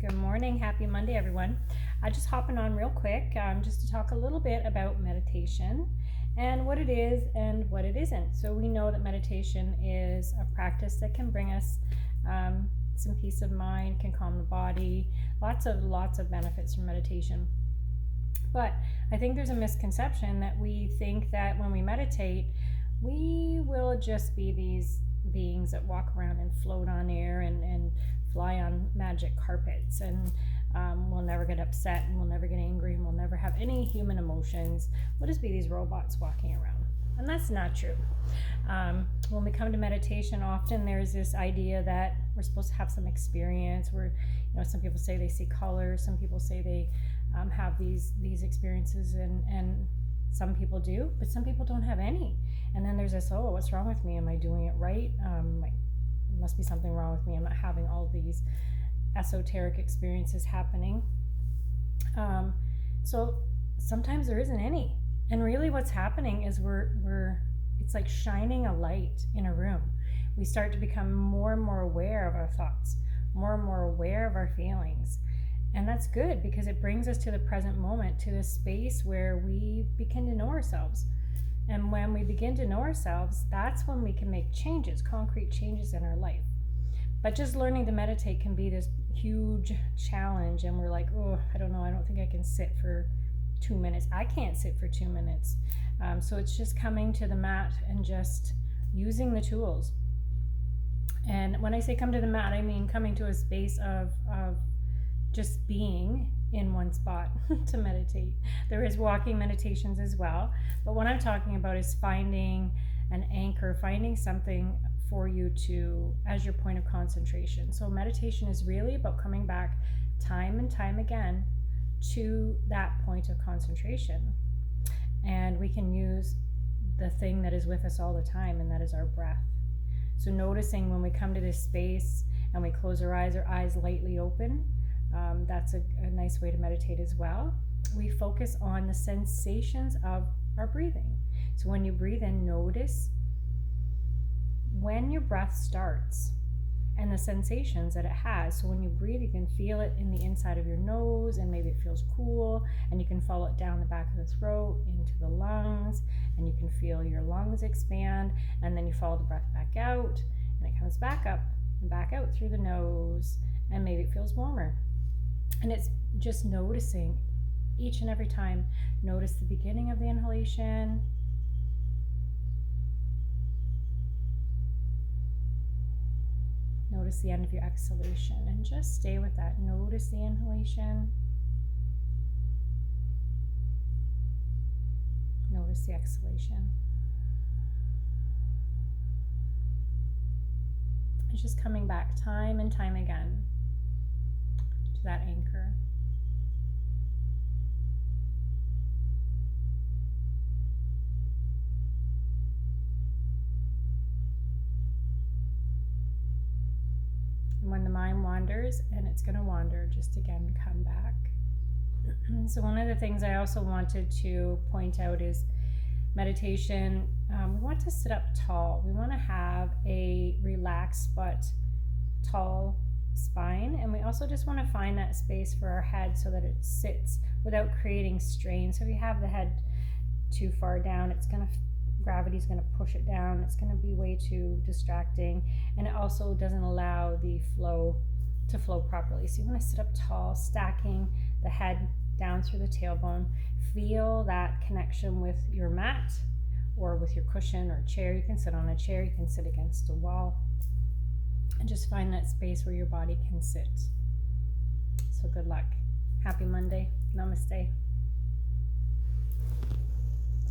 Good morning. Happy Monday, everyone. Just hopping on real quick just to talk a little bit about meditation and what it is and what it isn't. So we know that meditation is a practice that can bring us some peace of mind, can calm the body, lots of benefits from meditation. But I think there's a misconception that we think that when we meditate, we will just be these beings that walk around and float on air and fly on magic carpets, and we'll never get upset, and we'll never get angry, and we'll never have any human emotions. We'll just be these robots walking around. And that's not true. When we come to meditation, often there's this idea that we're supposed to have some experience where, some people say they see colors, some people say they have these experiences, and some people do, but some people don't have any. And then there's this, oh, what's wrong with me? Am I doing it right? There must be something wrong with me. I'm not having all these esoteric experiences happening. So sometimes there isn't any. And really what's happening is it's like shining a light in a room. We start to become more and more aware of our thoughts, more and more aware of our feelings. And that's good because it brings us to the present moment, to this space where we begin to know ourselves. And when we begin to know ourselves, that's when we can make changes, concrete changes in our life. But just learning to meditate can be this huge challenge, and we're like, oh, I don't know, I don't think I can sit for 2 minutes. I can't sit for 2 minutes. So it's just coming to the mat and just using the tools. And when I say come to the mat, I mean coming to a space of just being in one spot to meditate. There is walking meditations as well, but what I'm talking about is finding an anchor, finding something for you to as your point of concentration. So meditation is really about coming back time and time again to that point of concentration. And we can use the thing that is with us all the time, and that is our breath. So noticing when we come to this space and we close our eyes lightly open, that's a nice way to meditate as well. We focus on the sensations of our breathing. So when you breathe in, notice when your breath starts and the sensations that it has. So when you breathe, you can feel it in the inside of your nose, and maybe it feels cool, and you can follow it down the back of the throat into the lungs, and you can feel your lungs expand, and then you follow the breath back out, and it comes back up and back out through the nose, and maybe it feels warmer. And it's just noticing each and every time. Notice the beginning of the inhalation. Notice the end of your exhalation, and just stay with that. Notice the inhalation. Notice the exhalation. And just coming back time and time again to that anchor. And when the mind wanders, and it's going to wander, just again come back. So one of the things I also wanted to point out is meditation. We want to sit up tall. We want to have a relaxed but tall spine, and we also just want to find that space for our head so that it sits without creating strain. So if you have the head too far down, gravity's going to push it down. It's going to be way too distracting, and it also doesn't allow the flow to flow properly. So you want to sit up tall, stacking the head down through the tailbone. Feel that connection with your mat or with your cushion or chair. You can sit on a chair, you can sit against a wall, and just find that space where your body can sit. So good luck. Happy Monday. Namaste.